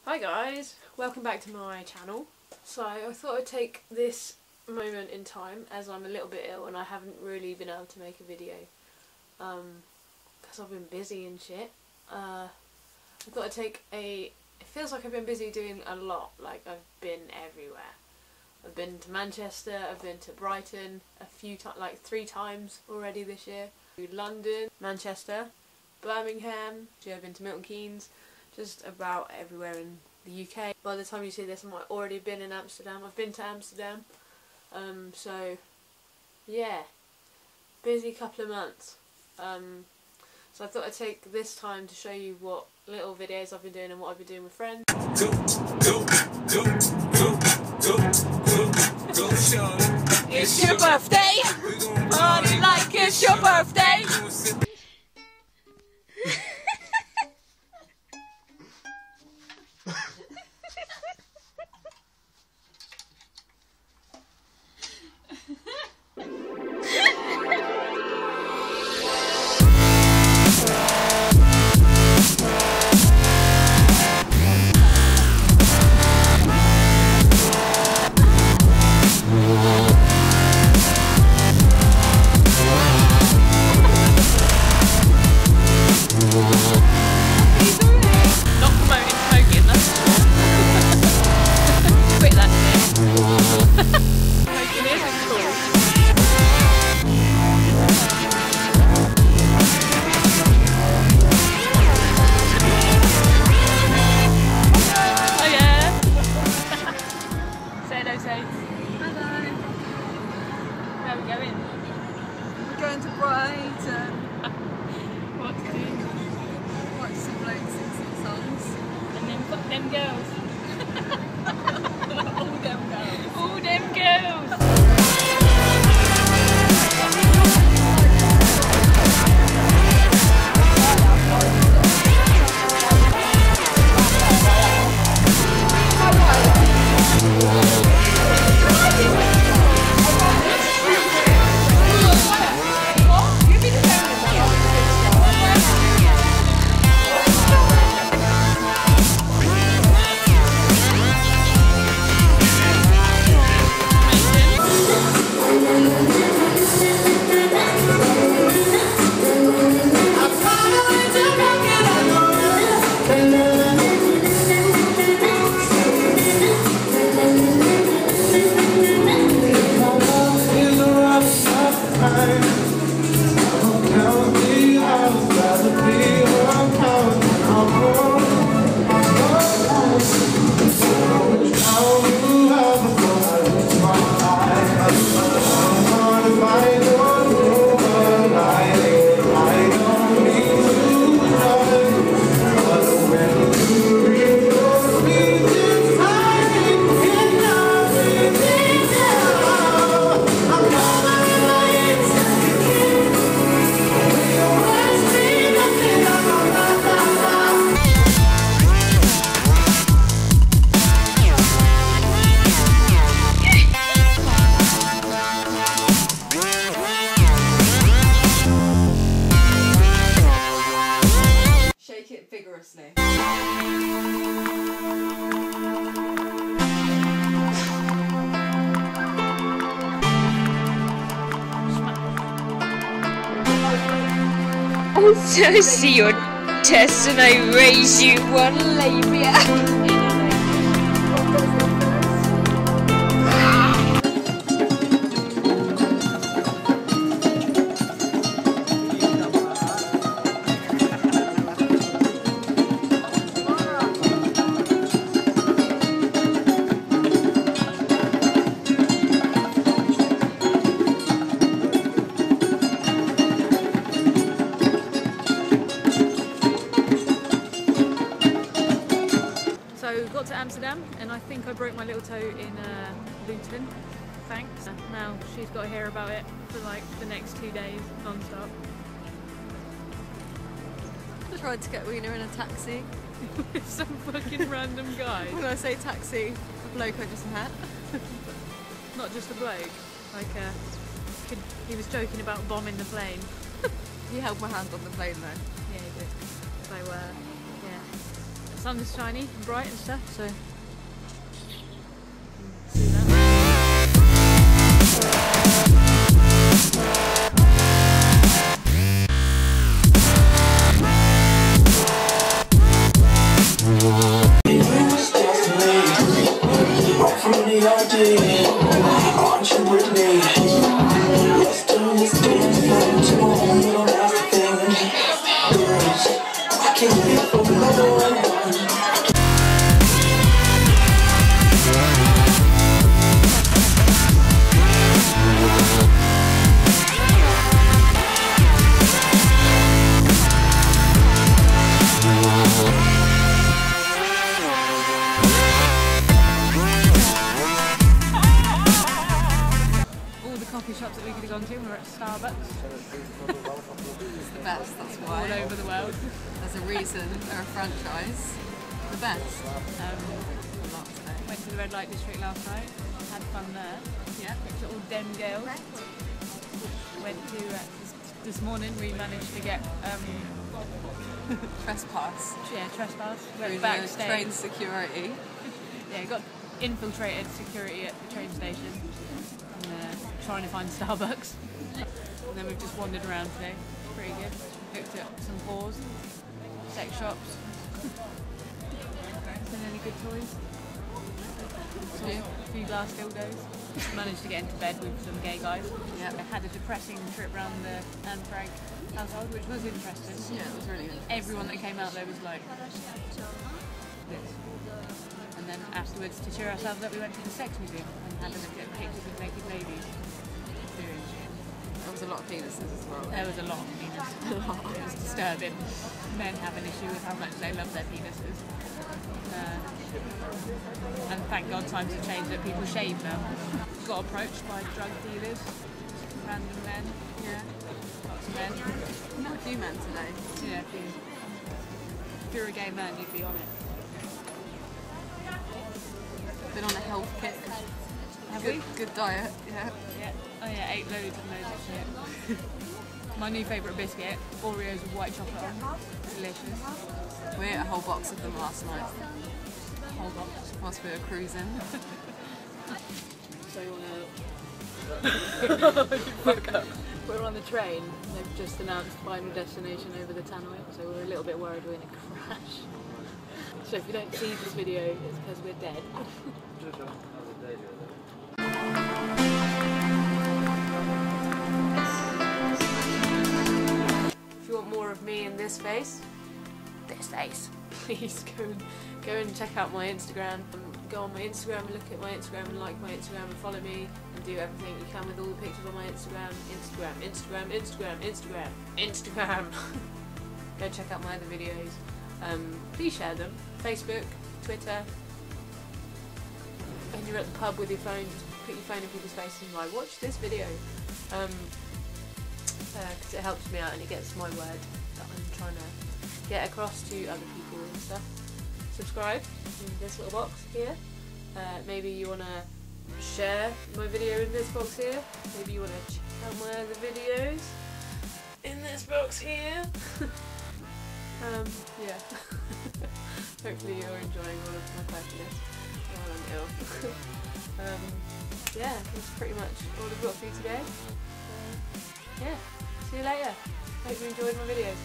Hi guys, welcome back to my channel. So I thought I'd take this moment in time as I'm a little bit ill and I haven't really been able to make a video because I've been busy and shit. I thought I'd take it feels like I've been busy doing a lot, like I've been everywhere. I've been to Manchester, I've been to Brighton a few times, like 3 times already this year. London, Manchester, Birmingham, I've been to Milton Keynes, just about everywhere in the UK. By the time you see this I might already have been in Amsterdam. I've been to Amsterdam, so yeah, busy couple of months. So I thought I'd take this time to show you what little videos I've been doing and what I've been doing with friends. It's your birthday, party like it's your birthday. Going to Brighton. What to do? Watch some blokes sing some songs. And then fuck them girls. All them girls. All them girls! Vigorously. I see your chest and I raise you one labia. Got to Amsterdam and I think I broke my little toe in Luton. Thanks. Now she's got to hear about it for like the next 2 days non-stop. I tried to get Weena in a taxi. With some fucking random guy. When I say taxi, a bloke I just met. Not just a bloke. Like he was joking about bombing the plane. He held my hand on the plane though. Yeah, he did. So yeah. sun is shiny and bright and stuff, so. Coffee shops that we could have gone to, we were at Starbucks. It's the best, that's why. All over the world. There's a reason they're a franchise. The best. Went to the Red Light District last night, had fun there. Yeah. Went to all dem girls. Went to, this morning we managed to get Trespass. Yeah, trespass. Through Went the backstage. train security. Yeah, got infiltrated security at the train station. And, trying to find Starbucks. And then we've just wandered around today. Pretty good. Looked at some whores, sex shops. Seen any good toys? A few glass dildos. Managed to get into bed with some gay guys. Yeah. I had a depressing trip around the Anne Frank household, which was interesting. Yeah, it was really good. Everyone that came out there was like this. And then afterwards, to cheer ourselves up, we went to the sex museum and had a look at pictures of naked ladies doing shit. There was a lot of penises as well. There was a lot of penis. It was disturbing. Men have an issue with how much they love their penises. And thank God times have changed that people shave now. Got approached by drug dealers, random men. Yeah. Lots of men. Not a few men today. Yeah, if you're a gay man, you'd be on it. Been on a health kick. Have Good, we? good diet, yeah. Yeah. Oh yeah, ate loads and loads of shit. My new favourite biscuit, Oreos with white chocolate on. Delicious. We ate a whole box of them last night Hold on. whilst we were cruising. So we're on the train. They've just announced final destination over the Tannoy, so we're a little bit worried we're going to crash. So if you don't see this video, it's because we're dead. If you want more of me in this face, please go and check out my Instagram. Go on my Instagram and look at my Instagram and like my Instagram and follow me and do everything you can with all the pictures on my Instagram. Instagram. Go check out my other videos. Please share them. Facebook, Twitter. When you're at the pub with your phone, just put your phone in people's faces and like, watch this video. Because it helps me out and it gets my word that I'm trying to get across to other people and stuff. Subscribe in this little box here. Maybe you want to share my video in this box here. Maybe you want to check out my other videos in this box here. Yeah. Hopefully you're enjoying all of my questions while I'm ill. Yeah, that's pretty much all I've got for you today. Yeah, see you later. Hope you enjoyed my videos.